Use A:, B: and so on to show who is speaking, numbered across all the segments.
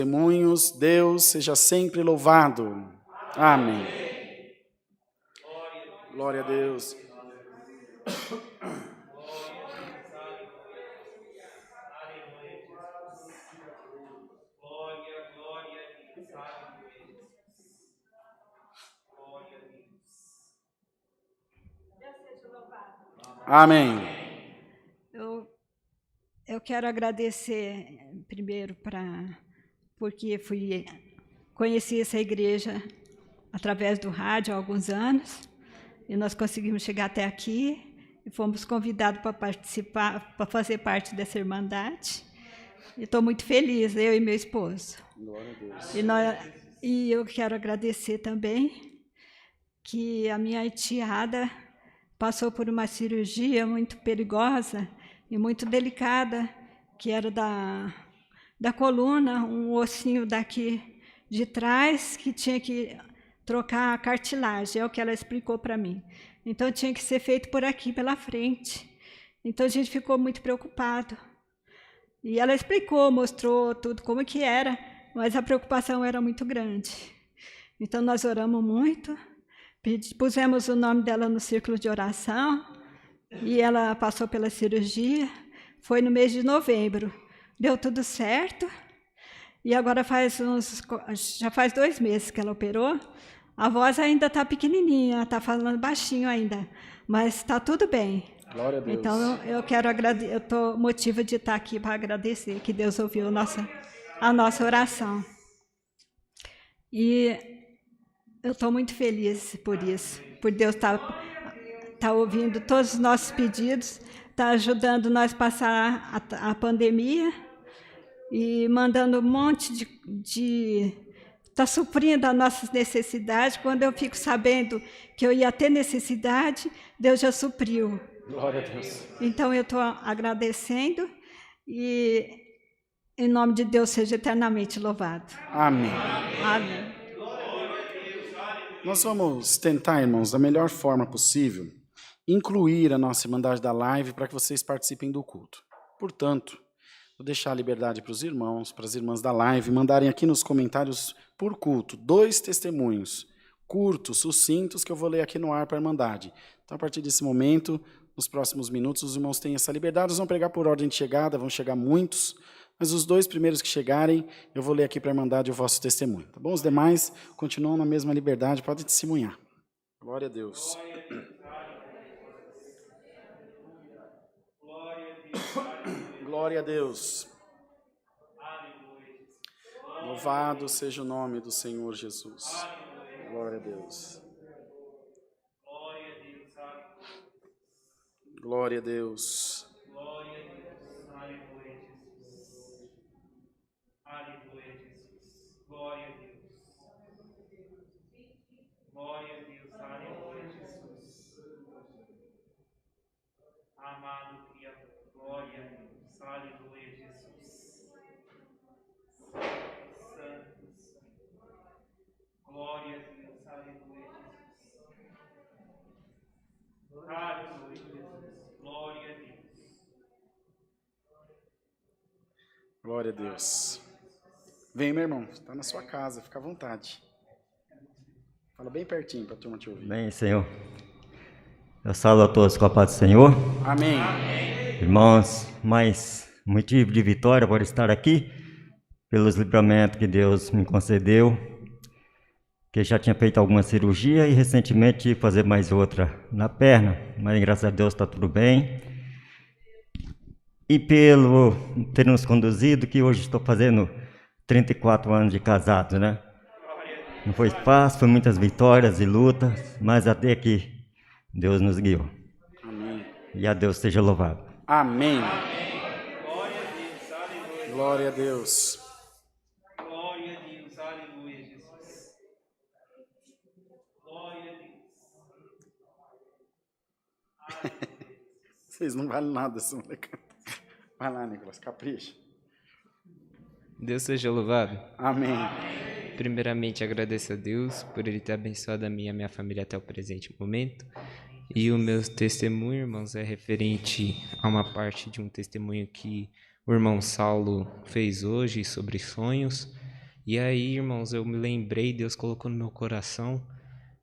A: Testemunhos, Deus seja sempre louvado. Amém. Glória a Deus. Amém.
B: Eu quero agradecer primeiro porque conheci essa igreja através do rádio há alguns anos e nós conseguimos chegar até aqui e fomos convidados para participar, para fazer parte dessa irmandade. E estou muito feliz, eu e meu esposo.
A: Glória a Deus.
B: E eu quero agradecer também que a minha enteada passou por uma cirurgia muito perigosa e muito delicada, que era da coluna, um ossinho daqui de trás, que tinha que trocar a cartilagem, é o que ela explicou para mim. Então, tinha que ser feito por aqui, pela frente. Então, a gente ficou muito preocupado. E ela explicou, mostrou tudo como que era, mas a preocupação era muito grande. Então, nós oramos muito, pusemos o nome dela no círculo de oração, e ela passou pela cirurgia, foi no mês de novembro. Deu tudo certo, e agora já faz 2 meses que ela operou. A voz ainda está pequenininha, está falando baixinho ainda, mas está tudo bem.
A: Glória a Deus.
B: Então, eu estou motiva de estar aqui para agradecer, que Deus ouviu a nossa oração. E eu estou muito feliz por isso, por Deus estar ouvindo todos os nossos pedidos, está ajudando nós a passar a pandemia e mandando um monte está suprindo as nossas necessidades. Quando eu fico sabendo que eu ia ter necessidade, Deus já supriu.
A: Glória a Deus.
B: Então, eu estou agradecendo e, em nome de Deus, seja eternamente louvado.
A: Amém.
B: Amém.
A: Nós vamos tentar, irmãos, da melhor forma possível, incluir a nossa Irmandade da Live para que vocês participem do culto. Portanto, vou deixar a liberdade para os irmãos, para as irmãs da Live, mandarem aqui nos comentários por culto 2 testemunhos curtos, sucintos, que eu vou ler aqui no ar para a Irmandade. Então, a partir desse momento, nos próximos minutos, os irmãos têm essa liberdade. Eles vão pregar por ordem de chegada, vão chegar muitos, mas os 2 primeiros que chegarem, eu vou ler aqui para a Irmandade o vosso testemunho. Tá bom? Os demais continuam na mesma liberdade, podem testemunhar. Glória a Deus. Glória a Deus. Louvado seja o nome do Senhor Jesus. Glória a Deus. Glória a Deus.
C: Glória a Deus. Aleluia, Jesus. Aleluia, Jesus. Glória a Deus. Glória a Deus. Aleluia, Jesus. Amado Criador. Glória a Deus. Aleluia, Jesus. Santo, Senhor. Glória a Deus. Aleluia, Jesus. Aleluia, Jesus. Glória a Deus.
A: Glória a Deus. Vem, meu irmão, está na sua casa, fica à vontade. Fala bem pertinho para a turma te ouvir.
D: Bem, Senhor. Eu saúdo a todos com a paz do Senhor.
A: Amém.
D: Irmãos, mais motivo de vitória por estar aqui, pelos livramentos que Deus me concedeu, que já tinha feito alguma cirurgia e recentemente tive que fazer mais outra na perna, mas graças a Deus está tudo bem. E pelo ter nos conduzido, que hoje estou fazendo 34 anos de casado, né? Não foi fácil, foi muitas vitórias e lutas, mas até que Deus nos guiou.
A: Amém.
D: E a Deus seja louvado.
A: Amém.
C: Glória a Deus. Aleluia.
A: Glória a Deus.
C: Glória a Deus. Aleluia, Jesus. Glória a Deus. Aleluia.
A: Vocês não valem nada, essa molecada. Vai lá, Nicolas, capricha.
E: Deus seja louvado.
A: Amém.
E: Primeiramente, agradeço a Deus por Ele ter abençoado a mim e a minha família até o presente momento. E o meu testemunho, irmãos, é referente a uma parte de um testemunho que o irmão Saulo fez hoje sobre sonhos. E aí, irmãos, eu me lembrei, Deus colocou no meu coração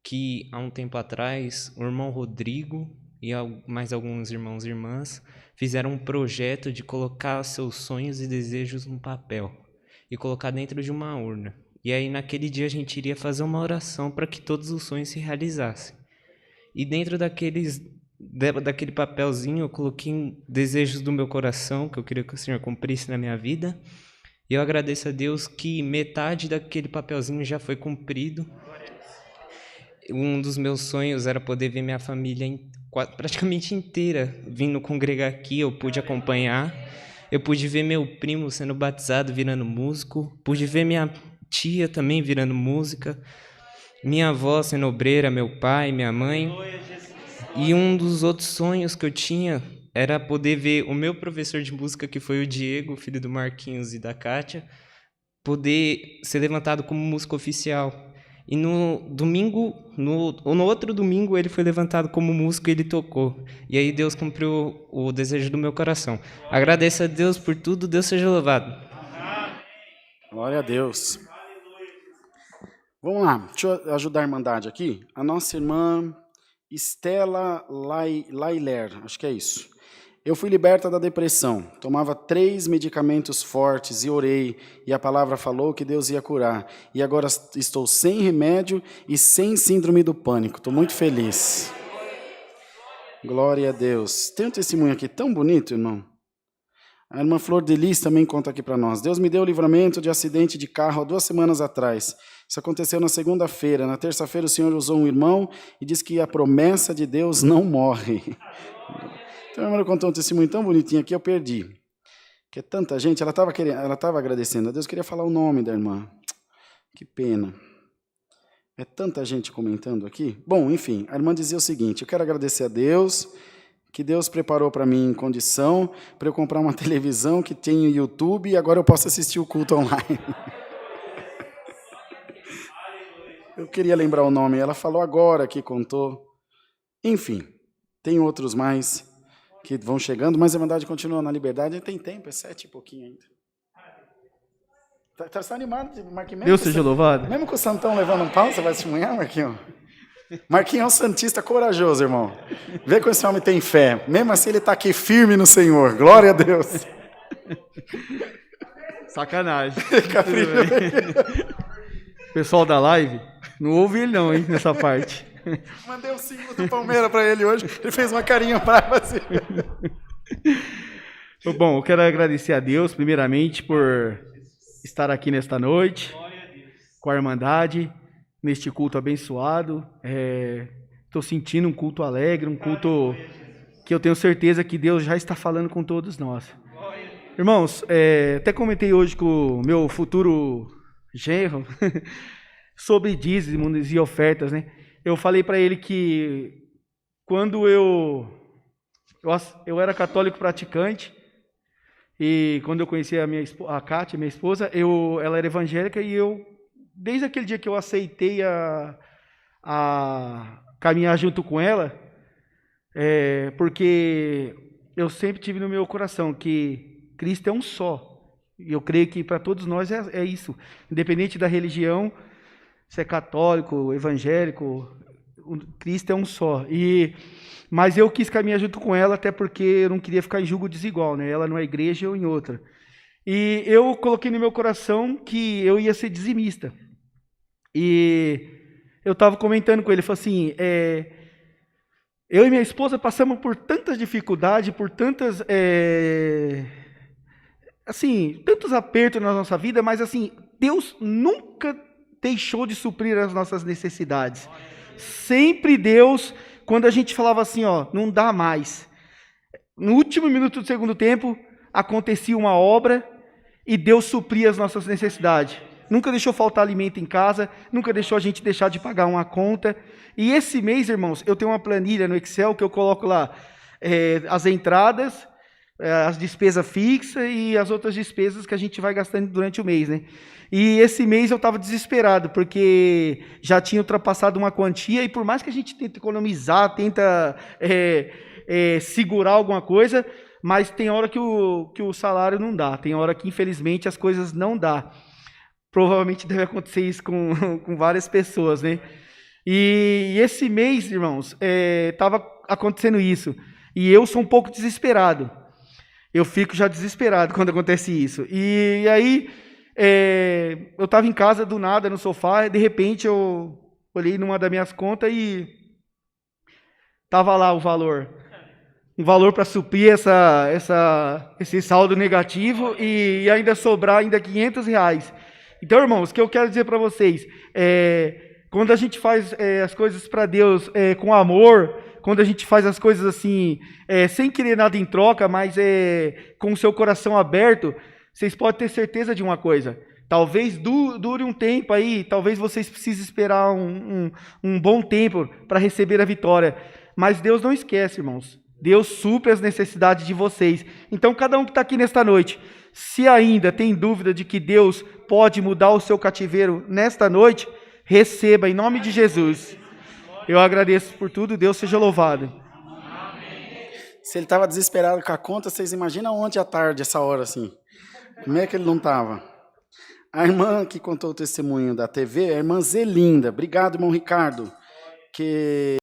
E: que há um tempo atrás, o irmão Rodrigo e mais alguns irmãos e irmãs fizeram um projeto de colocar seus sonhos e desejos num papel e colocar dentro de uma urna. E aí, naquele dia, a gente iria fazer uma oração para que todos os sonhos se realizassem. E dentro daquele papelzinho, eu coloquei desejos do meu coração, que eu queria que o Senhor cumprisse na minha vida. E eu agradeço a Deus que metade daquele papelzinho já foi cumprido. Um dos meus sonhos era poder ver minha família praticamente inteira vindo congregar aqui. Eu pude acompanhar. Eu pude ver meu primo sendo batizado, virando músico. Pude ver minha tia também virando música. Minha avó sendo obreira, meu pai, minha mãe. E um dos outros sonhos que eu tinha era poder ver o meu professor de música, que foi o Diego, filho do Marquinhos e da Kátia, poder ser levantado como músico oficial. E no outro domingo, ele foi levantado como músico e ele tocou. E aí Deus cumpriu o desejo do meu coração. Agradeço a Deus por tudo, Deus seja louvado.
A: Glória a Deus. Vamos lá, deixa eu ajudar a Irmandade aqui. A nossa irmã Estela Lailer, acho que é isso. Eu fui liberta da depressão, tomava 3 medicamentos fortes e orei, e a palavra falou que Deus ia curar. E agora estou sem remédio e sem síndrome do pânico. Estou muito feliz. Glória a Deus. Tem um testemunho aqui tão bonito, irmão. A irmã Flor de Lis também conta aqui para nós. Deus me deu o livramento de acidente de carro há 2 semanas atrás. Isso aconteceu na segunda-feira. Na terça-feira o Senhor usou um irmão e disse que a promessa de Deus não morre. Então, a irmã contou um testemunho tão bonitinho aqui, eu perdi. Que é tanta gente, ela estava agradecendo a Deus, queria falar o nome da irmã. Que pena. É tanta gente comentando aqui. Bom, enfim, a irmã dizia o seguinte, eu quero agradecer a Deus, que Deus preparou para mim em condição, para eu comprar uma televisão que tem YouTube e agora eu posso assistir o culto online. Eu queria lembrar o nome, ela falou agora que contou. Enfim, tem outros mais que vão chegando, mas a Irmandade continua na liberdade, tem tempo, é 7 e pouquinho ainda. Tá animado, Marquinhos?
F: Deus seja louvado.
A: Mesmo com o Santão levando um pau, você vai testemunhar, Marquinhos? Marquinhos é um santista corajoso, irmão. Vê como esse homem tem fé. Mesmo assim, ele está aqui firme no Senhor. Glória a Deus.
F: Sacanagem. Pessoal da live, não ouve ele não, hein, nessa parte.
A: Mandei o símbolo do Palmeiras para ele hoje. Ele fez uma carinha brava assim.
F: Bom, eu quero agradecer a Deus, primeiramente, por estar aqui nesta noite, com a Irmandade, neste culto abençoado. Estou sentindo um culto alegre, um culto que eu tenho certeza que Deus já está falando com todos nós. Irmãos, até comentei hoje com o meu futuro genro sobre dízimos e ofertas, né? Eu falei para ele que quando eu era católico praticante e quando eu conheci a Kátia, minha esposa, ela era evangélica e desde aquele dia que eu aceitei a caminhar junto com ela, porque eu sempre tive no meu coração que Cristo é um só. E eu creio que para todos nós é isso. Independente da religião, se é católico, evangélico, Cristo é um só. Mas eu quis caminhar junto com ela, até porque eu não queria ficar em julgo desigual, né? Ela numa igreja e eu em outra. E eu coloquei no meu coração que eu ia ser dizimista. E eu estava comentando com ele, ele falou assim, eu e minha esposa passamos por tantas dificuldades, por tantas, tantos apertos na nossa vida, mas assim, Deus nunca deixou de suprir as nossas necessidades. Sempre Deus, quando a gente falava assim, não dá mais. No último minuto do segundo tempo, acontecia uma obra e Deus supria as nossas necessidades. Nunca deixou faltar alimento em casa, nunca deixou a gente deixar de pagar uma conta. E esse mês, irmãos, eu tenho uma planilha no Excel que eu coloco lá as entradas, as despesas fixas e as outras despesas que a gente vai gastando durante o mês, né? E esse mês eu estava desesperado, porque já tinha ultrapassado uma quantia, e por mais que a gente tente economizar, tenta segurar alguma coisa, mas tem hora que o salário não dá, tem hora que infelizmente as coisas não dão. provavelmente deve acontecer isso com várias pessoas, né? E esse mês, irmãos, estava acontecendo isso. E eu sou um pouco desesperado. Eu fico já desesperado quando acontece isso. E aí, eu estava em casa do nada, no sofá, e de repente eu olhei numa das minhas contas e estava lá o valor. Um valor para suprir esse saldo negativo e ainda sobrar ainda R$500. Então, irmãos, o que eu quero dizer para vocês, quando a gente faz as coisas para Deus com amor, quando a gente faz as coisas assim, sem querer nada em troca, mas com o seu coração aberto, vocês podem ter certeza de uma coisa. Talvez dure um tempo aí, talvez vocês precisem esperar um bom tempo para receber a vitória. Mas Deus não esquece, irmãos. Deus supre as necessidades de vocês. Então, cada um que está aqui nesta noite, se ainda tem dúvida de que Deus pode mudar o seu cativeiro nesta noite, receba em nome de Jesus. Eu agradeço por tudo, Deus seja louvado.
A: Se ele estava desesperado com a conta, vocês imaginam ontem à tarde, essa hora assim. Como é que ele não estava? A irmã que contou o testemunho da TV é a irmã Zelinda. Obrigado, irmão Ricardo. Que